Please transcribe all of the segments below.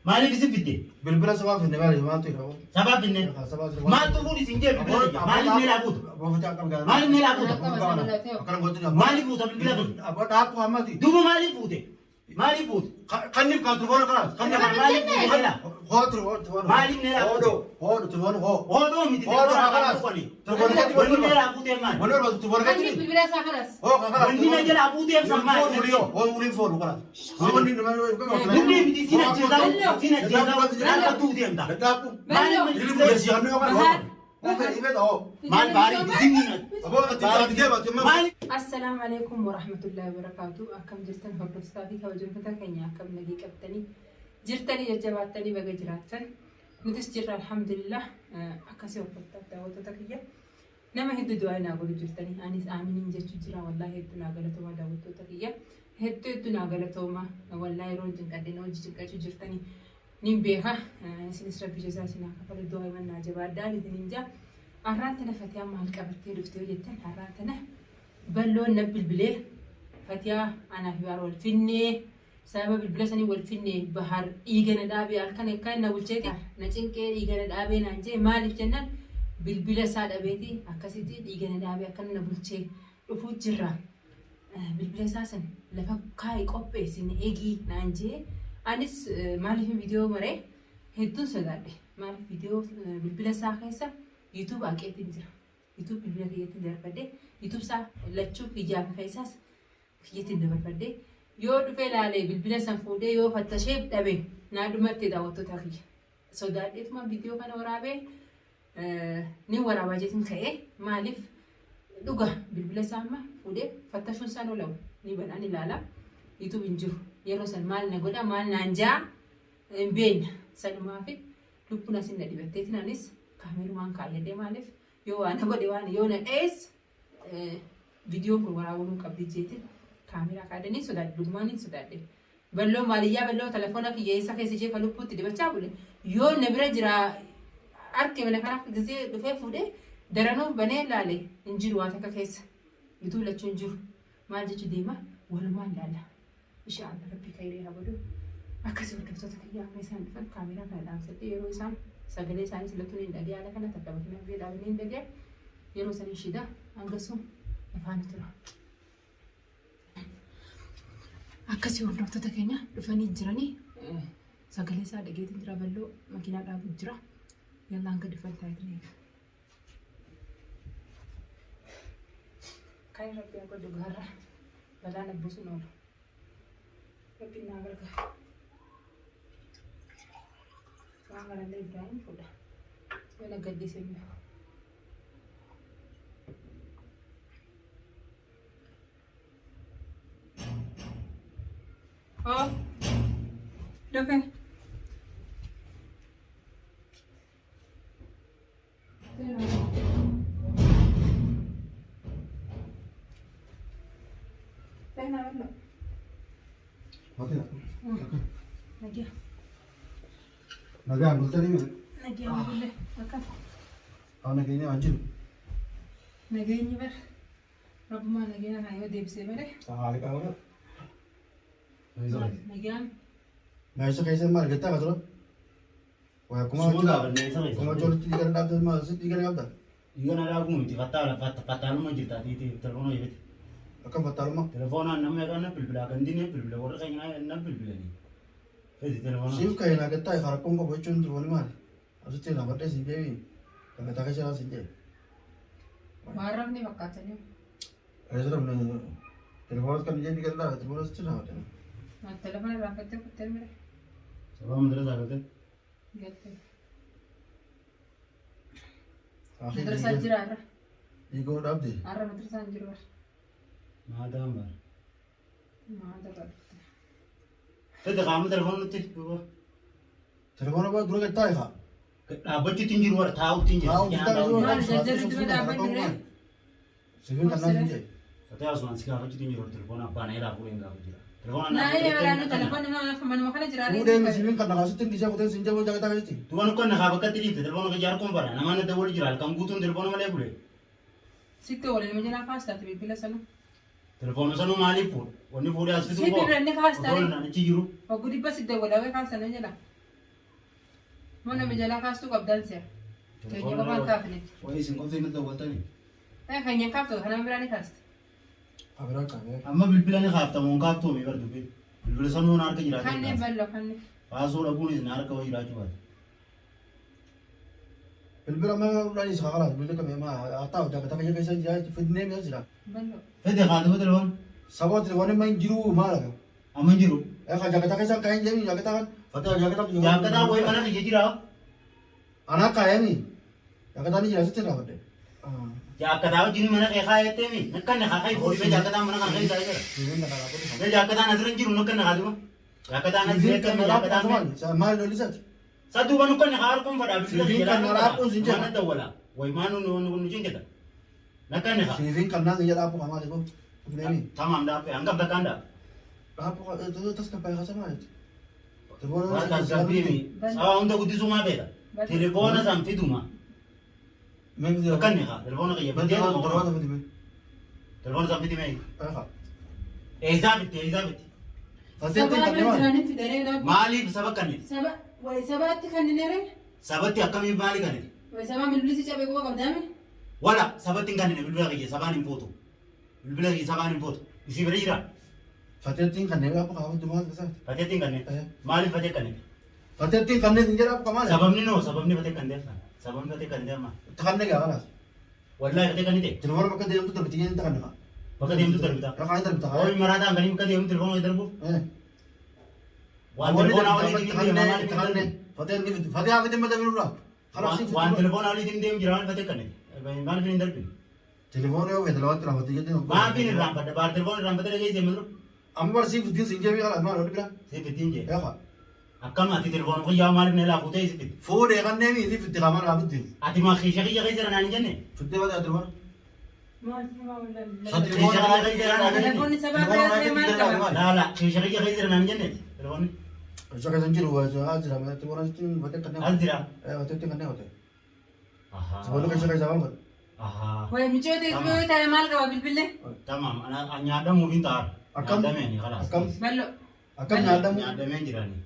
مالي في سبتي بالبلا سبعة في النمال ما تيرا سبعة في النمال ما تقولي سنجاب مالي من العبود مالي من العبود مالي فوت بالبلا أبغى تعرف محمد دوما مالي فوت مالي فوت خلني بكاترفون خلاص خلني مالي فوت هلا هو تلفون مالي من العبود هو تلفون هو دوم يدي خلاص تلفون ولي من العبود يا مان ولا بس تلفون خلني بالبلا خلاص هو خلاص ولي من العبود يا سمان هو ولي فون خلاص هو اللي دولي بدي سينا جزاو لا تودي انت مالي من مال باري بدينا السلام عليكم ورحمة الله وبركاته. أكم جرتن هبرستاتي كوجبتها كنيا أكم نجيك أبتني جرتني جباتني بقى جراتن نتس جرا الحمد لله أكاسي وقتها وتتكيا نما هدو دعاء نقول جرتني أنيس آمين جت جرا والله هدو نقول توما داود تتكيا هدو نقول توما والله رونجن كدين وجت كاتو جرتني نيم بيها سنسرة بيجزا سنا كفر الدعاء من ناجبات دالي تنينجا أرانتنا فتيا مال كبرتي رفتي وجتن أرانتنا بلون نبل بليه فتيا أنا هوار والفني سبب البلسني والفني بحر إيجان دابي أركان كان نقول شيء نجين كير إيجان دابي نانجي مالي جنن بالبلسات أبيتي أكاسيتي إيجان دابي أكان نقول شيء رفوت جرا بالبلساسن لفك كاي قبة سين إيجي نانجي أنيس مالي في فيديو مرة هدون سداري مالي فيديو بالبلسا خيسا يوتيوب أكيد تنجرا يوتيوب بالبلا كي يتندر بدي يوتيوب سا لتشوف إجابة خيساس كي يتندر بدي يود في لالي بالبلا سنفودي يو فتشيب تبي نادو ما تداوتو تاكي so that if ما فيديو كان ورابه ني ورابه جتن خيه مالف دوغا بالبلا سامة فودي فتشون سانو لو ني بناني لالا يوتيوب إنجو يروس المال نقوله مال نانجا بين سلما في لبنا سند دي بتيتنا نيس كاميرمان كاية دي مالف يو أنا بدي وان يو نأس فيديو كورا كابدي جيتين كاميرا كادني سودا دوغماني سودا دي بلو ماليا بلو تلفونك يسا كيسي جي فلو بوتي دي بچا بولي يو نبرا جرا أركي من كنا جزء دفع فودي درانو بني لالي إنجيل واتك كيس يتو لتشو إنجيل ما جيتو ديما والمان لالا إن شاء الله ربي كيري هبدو أكاسي ودفتو تكيا ميسان فن كاميرا كادام ستي يرو إسام sagalee isaanii silatuun hin dhagee haala kana tattaafatan fi dhaabanii hin dhagee yeroo sanii shida hangasuu afaan tura. Akkasii hordoftoota keenya dhufanii jiranii sagalee isaa dhageetiin jira balloo makiinaa dhaabu jira yallaan gadi faltaayitaniif. Kan rabbi akka dhugaarra balaan abbisuun oolu. Rabbiin naa gargaara. Wangan ada Ibrahim sudah, mana gadis ini? Oh, dah kan? Dah nak belum? Mati tak? Lagi. Nagaan bultanii mee? Nagaan bulle akka. Nageenya wajjin. Nageenyi bar. Rabbumaa nageenya kana yoo deebisee bare. Haali qaama. Nagaan. Meeshaa keessa maal gattaa ka tura? Waa kuma jolatti digara dhaabdatu maal sitti digara qabda? Digara dhaabuun miti fattaaluma jirta tiiti telefoona ibiti. Akkam fattaaluma? Telefoonaan namni kan bilbilaa kan dinne bilbila warra keenyaa na bilbilanii. Siif kaya nak kata kalau kau kau bocor tu boleh mal. Maksudnya nak berdeh sih jadi. Kalau tak kaya sih jadi. Marah ni makatnya. Esok mana telefon kan jadi kan dah telefon sih nak macam. Telefon rapat tu kuter mere. Sebab mana dah kata? Gitu. Akhir Madrasah jira arah. Ego dah deh. Arah madrasah jira. Mana bar? Mana bar? Tadi kamu telepon nanti, Telefon apa dulu kita ya? Apa cuci tinggi luar tahu tinggi. Tahu kita dulu. Mana jajar itu dah apa ni? Sebelum kan nanti. Tapi harus masih kalau cuci tinggi luar telepon apa nih lah aku yang kau jira. Telepon Nah ini orang telepon ni mana makan jira. Udah sebelum kan nak kasih tinggi siapa tu sinjau jaga tak kasih. Tuan kau nak apa kata ini telepon kerja aku apa? Nama nanti boleh jira. Kamu gutun telepon mana boleh? Situ orang ni macam apa sih? Tapi bila sana. Telepon sana mali pun. Wani pun dia asli tu. Situ orang ni khas tadi. Orang nak cijiru. Aku di pas situ orang ni khas sana je lah. Mana menjala kastu kapdan sih. Kayaknya kapan kafni. Wai sin ko tin da wata ni. Kayaknya kaptu, karena berani kast. Abra ka ne. amma bilbilani kaaftamuun kaaftuumi bar dubbiin bilbila sanuun harka Kanne jiraate ballo kanne. baasuu dhabuunis na harka wayii jiraachuu baate Bilbila ma rani sa kala bilbila ka ma ata da ka ta ka sa ja fidne me jira. Ballo. fedde kaaduma telefoon Sabo telefon ma jiru ma la. amma hin jiru Eh ka jaga ta ka sa kain jami jaga ta fata jaga ta. jaakataa wayii mana kiyya jiraa Ana kaya ni. Jaga ta ni jira sitte na wade. jaakataa wajjin mana kee kaayattee nakkanne haa kaayi fuudhee jaakataa mana kana kee taa'ee jira Sivin na kala ko. Saya jaakataan asirra jiru nakkanne kaaduma jaakataan asirra kan jaakataan mee Ma lo lisat. satu kan nakkanne haa harkuun fadhaa Sivin kan naraapun sin jira. mana dawwala wayi maanu nu jinjeta nakkanne haa Sivin kan na ya apu kama ko. Nemi. tamam daape hangam dakkaanda Apu ka to tas ka pa ka sama. Telefon Wanta sabini sawa hunda guddisumaa beela telefoona san fiduma Men dia nakkanne haa telefoona kiyya Ben biddeen dia mokoro terus ada di. telefoona san fidime Aha. eeysaa bitti Fatin tin Sabah kan ma. berani fidare na. maaliif saba kannite Sabah, wai sabah ati kanne nere. sabatti akkamiif maali kannite Wai sabah milbisi cabe ko kapdame. wala sabatti hin kannine bilbila kiyya sabaan hin fuutu bilbila kiyya sabaan hin fuutu isii bira jira Fatin tin kan ne apu ka tu ma sa. fateetti hin kannite Eh. maaliif fatee kannite Fatin tin kan ne sin jira apu kama. sababni noo sababni fatee kannite sababni fatee kannite amma Takan ne ga kala. wallahi fatee kannite Telefon bakka dia tu terbitin takan ne. bakka deemtu darbita Ya kan terbita. ooyi maraataan ganii bakka deemtu telefoona darbuuf Eh. waan telefoona waliin hin deemu maaliif hin takan ne. darbu Fatin ni Fatin aku tin mata birura. Kalau sih waan telefoona waliin hin deemu jira maaliif fatee kannite maaliif hin darbine telefon yo telefon telah mati jadi. maafin irraanfadha baar telefoona irraanfadha dhageesse madu Ambar sih dia sin jadi kala ma ro bila. siif ittiin jee Ya kan. akkam ati telefoona kiyyaa maaliif na laafuu ta'e sitti Fode kan ne ni fitti kamar afitti. ati maa kiisha kiyya keessa jira naan hin jenne Fitti mata telefon. Mal sama wala. Satu kiisha kiyya keessa jira naan hin jenne Telepon ni sabah berani mal kama. laala kiisha kiyya keessa jira naan hin jenne telefoonni Bisa kan jiru aja aja ma telefon itu mata kan ne. as jira Eh mata itu kan ne hote. ahaa Sebelum bisa zaman kan. ahaa Wai micote itu tayo mal kama bilbille. tamam ana nyaadamuuf hin ta'a Akkam nyaadameeni khalaas akkam Ballo. akkam nyadamu. nyaadameen jirani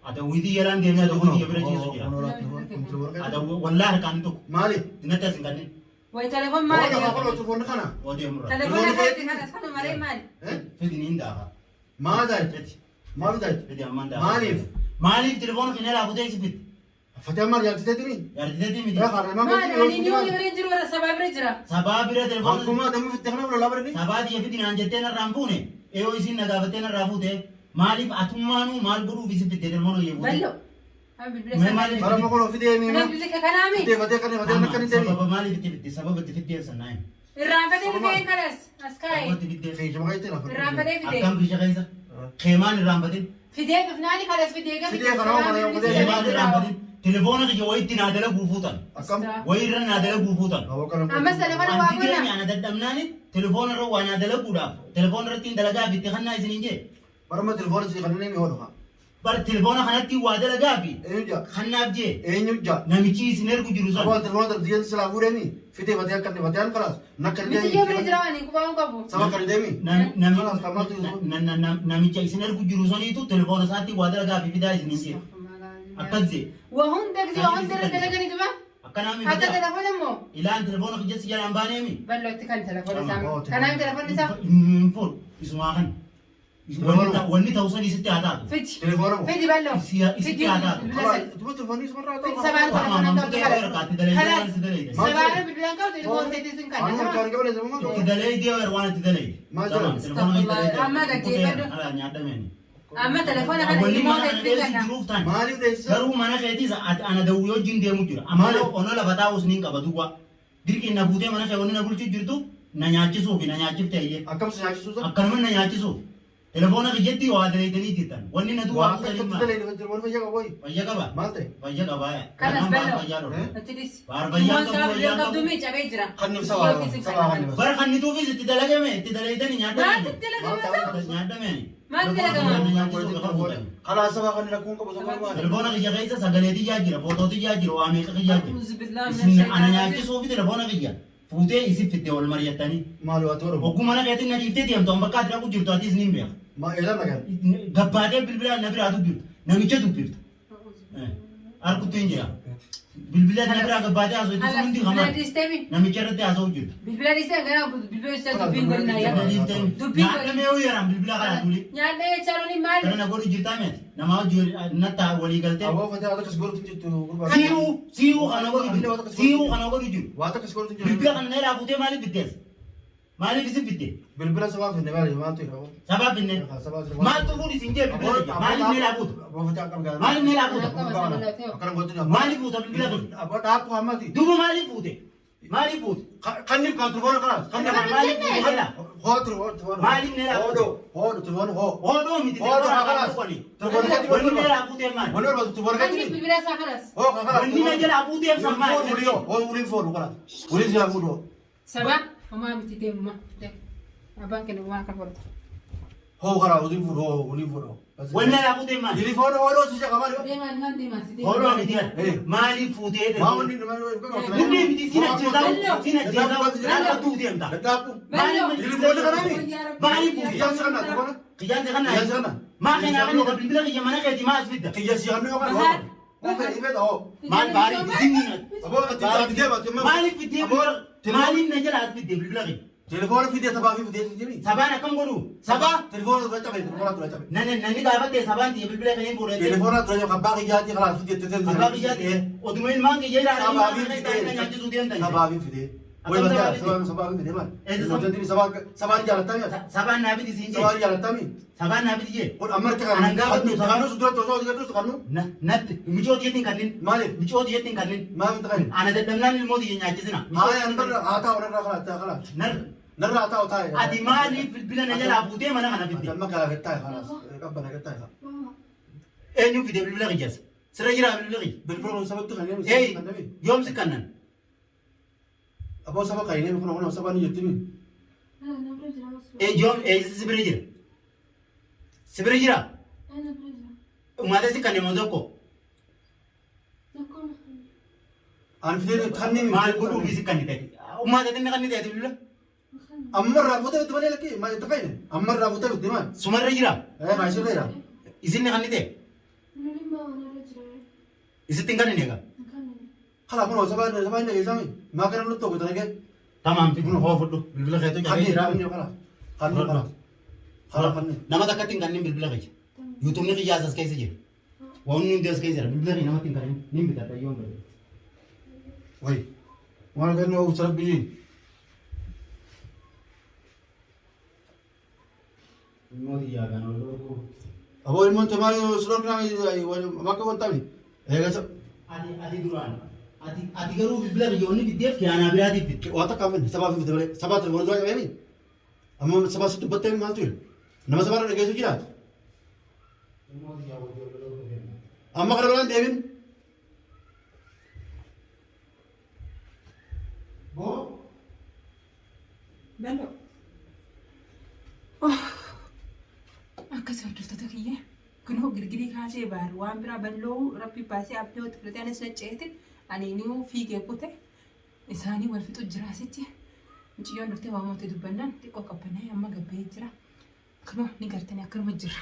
ata wiitii yalaan deemee ata wiitii bira ciisu jira ata wallaahi harkaan tokko Mali. dinatti as hin kanneen Wai telepon Mana mal. kalau telepon kana? oo deemurra Telepon ada kan asal mare mal. Eh? fidini hin daafa Mana dah? fidi Mana dah? fidi ammaan daafa Maaliif? maaliif telefoona keenya laafuu ta'e si fidi Fatih Amar yang kita ini. yaaditeetti miti Ya karena memang Mal ani ni wali bere jiru wala sabah bere jira. sabaa bira telefoona Aku mah demi Fatih Amar belum ini. sabaa diya fidi naan jettee narraan fuune eeyoo isiin nagaafattee narraa fuute maaliif atummaanuu maal godhuuf isi fidde telefoona kiyya fuute Ballo. Ha bilbille Mai sabah. maaliif Kalau mau kalau video ini Mana mah. bilbille kanami. Fatih kan Fatih ini. sababa maaliif itti fidde sababa itti fiddee sannaayin Irraanfate ni fe'en kanas. Askai. sababa itti fiddee Saya cuma itu lah. Irraanfate fide. akkam kiisha keessa keemaan irraanfatin Fide bifnani kanas fide ga Fide kana mana yang fide. keemaan irraanfatin telefoona kiyya wayitti naa dalaguu fuutan Akam. wayirra naa dalaguu fuutan Awak kalau. Amma telepon waa wanti keenya gona. ana dadhabnaani telefoona irra waa naa dalaguudhaaf telefoona irratti hin dalagaa fitti kannaa isinin jee Baru mah telepon sih karena ini orang. bar telefoona kanatti waa dalagaa fi Ini juga. kannaaf jee Ini juga. namichi isin ergu jiru san Awak telepon terdian setelah udah nih. Fatih Fatih kan Fatih kan kelas. Nak kerja Misi je bere jira wani kuba ngabu. sama kerja ini. Kelas kamu tuh. namicha isin ergu jiru saniitu telefoona isaatti waa dalagaa fi fidaa isinin jee akkas jee وهم دقزي وهم درد لقني دبا akkanaami حتى fidaa تلفون امه ilaan telefoona kiyya si jalaan baaneemi بلو تكن تلفون Oh, سام telepon. كان عندي تلفون سام fuul isumaa kan wanni ta'uu san isitti haa taatu فيدي Telepon apa? فيدي بلو isitti فيدي haa taatu Cuma telepon ini sebenarnya atau? سبعة Amma تلفون amantu kee waraqaatti dalee waan itti dalee سبعة بالبلان كاو تلفون تيتي كان Anu kan kau boleh sama itti dalee idee waan itti dalee Maal Amma dhaggeeffadhu. nyaadameen اما تلفون انا walli اللي mana ما kana تدري keessa كان jiruuf tan Mali udah isa. garuu mana keetiis ana dawwii wajjin deemu jira amma ona lafa taa'us niin qaba duwwa dirqiin na fuutee mana kee wanni na bulchu jirtu na nyaachisuuf na nyaachifte ayyee Akam sengaja susah. akkanuma na nyaachisuuf telefoona kiyyatti waa daleetanii jirtan wanni na duwwaa Wah, fuutanii kita maal tidak dengan telepon saja kau boy. fayya qaba Malte. fayya qabaa Kanas bello. fayyaa dhola تدريس baar fayyaa ما qabu صار fayyaa اليوم qabu قدومي جابي جرا Kan ni sawa. Sawa kan ni. bara kannituufis itti dalagame itti daleetanii ما nyaadameen تتلقى ما nyaadameen ما تتلقى Kalau asal kan nak kau kau sama mana? telefoona kiyya keessa sagaleetii yaa jira footootii yaa jira waa meeqa kiyyaa jira أعوذ بالله من isin ana الشيطان الرجيم nyaachisuu fi telefoona kiyya fuutee isin fitte wal mari'attanii Malu atur. hogguma na keetiin na dhiiftee deemtu an bakka ati dhaqu jirtu ati isiniin beeka Ma edan lagi. gabbaatee bilbilaan na biraa dubbiftu namicha dubbiftu harkutti hin jira. Bilbila kana biraa gabbaatee haasoo itti hundi Bilbila hamaa. dhiisteemi. Namicha irratti haasoo jiru. Bilbila dhiistee gara bilbila isa dubbiin godhinaa yaada. Dubbiin Nyaadhamee yoo yaraan bilbila kana tuli. Nyaadhee jechaan maali? Kana na godhu jirtaa miti. Nama wajjin natta walii galtee. Aboo fatee waan akkas godhutu jirtu gurbaadha. Siihuu kana godhu jiru. Siihuu kana godhu jiru. Waan akkas godhutu jiru. Bilbila kana na irraa fuutee maaliif fiddees? Maaliif isin fiddee? Bilbila sabaa finne maali maaltu jira? Sabaa finne. Maaltu fuudhi isin jee bilbila kiyya? Maaliif na irraa fuutu? Aboo fatee akkam gaara. Maaliif na irraa fuuta? Akkana godhutu jira. Maaliif fuuta bilbila kiyya? Aboo dhaabbu hammati. Duuba maaliif fuute? Maaliif fuute? Kanniif kan turboona kanaas. Maaliif fuute jala? Hoo turboona. Maaliif na irraa fuute? Hoo turboona hoo. Hoodoo miti. Hoodoo kanaas. Turboona kati Wanni na irraa fuuteef maali? Wani barbaadu turboona kati. Kan bilbila isaa kanas. Hoo kakara. Wanni na jalaa fuuteef san maali? Uliin foonu kanaas. Uliin jira fuudhu. Sabaa homaa miti deemuma. Abbaan kennu waan akka fudhatu. Hoo karaa uliin fuudhu hoo uliin fuudhu. Wanni na irraa fuuteef maali? Uliin foonu hoodoo si jaka maali? Deemaan naan deemaan si Hoodoo miti maaliif fuutee? Maa wanni Dubbii miti sina jeesaa akka tuuteemta. Daddaabbu. Maaliif Uliin foonu kanaani. maaliif fuute? Qiyyaansi kana turboona. Qiyyaansi Qiyyaansi kana. kana. Maa keenyaa kan jedha bilbila kiyya mana keetii maa as fidda? Qiyyaansi kana yoo kana hoo. Hoo fedhi fedha hoo. Maal baarii dinni Aboo ati deemate maaliif fiddee maaliif na jala as fiddee bilbila kiyya? telefoona fidee sabaa fi fidee jiri. Sabaan akkam godhu? Sabaa Telefoona dura cabe telefoona dura cabe. nanni gaafattee sabaan tiyya bilbila kiyya hin fuudhee. Telefoona dura cabe kabbaa kiyyaatti karaa fidee tete. Sabaa kiyyaatti oduma ilmaan kiyya ilaalee Sabaa fi ilmaan kiyya nyaachisuu deemtan. Sabaa fi fidee. Wai bataa sabaa fi fidee maal? Sabaa jaalatami. Sabaan naa fidi siin Sabaa jee. jaalatami. Sabaan naa fidi jee. Kun amma kan Anan gaafadhu kan su dura tosoo diga tus kan natti micooti jettiin kanneen maaliif micooti jettiin kanneen maaliif ta'e. ana dadhabnaan ilmooti kiyya nyaachisina. Haa an barra aataa warra kana. Narra aataa otaa. Ati maaliif bilbila na jalaa fuutee mana kana fidde? Amma kana gattaa kana. Qabbana gattaa kana. Eenyu fide bilbila kiyyaas? Sirra jiraa bilbila kiyya? Bilbila sabatti kan yemi. Ee yoomsi kannan? Aboo saba kan yemi kuna saba ni jettimi. Yoom sibira jira? Sibira jira? Uummatee si kanneen moo tokko? An fidee kanni Maal godhuu fi si kanni ta'e? Uummatee inni kanni ta'e bilbila? amma raafutee bitti malee lakkee maal itti fayyade amma raafutee bitti maal Sumarra jira? maa ishee fayyada Isinni kanni ta'e? Isitti hin kanni egaa? kalaa kun sabaa hin dhageessame maa kana nutti tokko tanagee Tamaam fi kun hoo fudhu bilbila keetu kanni jabee raa jira. inni kalaa kanni Nama takkatti hin kannin bilbila kiyya. Yuutuubni kiyyaas as keessa jira. Waan hundi as keessa jira. Bilbila kiyya namatti hin kannin ni bitadha yoo hin godhe. wayi waan kan yoo uffata biyyi Ilmooti yaagan oloo. aboo ilmoon tamaa suloon kana bakka wantaami eegasa Ati duraan. Ati garuu bilbila kiyya onni fiddeef kiyaanaa biraatiif fidde. waan takkaa finne sabaa fi fitte malee sabaa telefoon dura qabeemi amma sabaa si dubbattee maaltu jira nama sabaa irra dhageessu jiraatu amma kana biraan deemin boo Bello. Akkas hordoftoota kiyya kunoo girgirii kaasee baaru waan biraa balloo rabbi baasee abdii watti fudhatee anis nacceetin ani ni fiigee kute isaanii wal fixu jiraasitti mucayyoon dhuftee waamoota dubbannaan xiqqoo qabbanee amma gabbee jira kunoo ni gartanii akkanuma jira.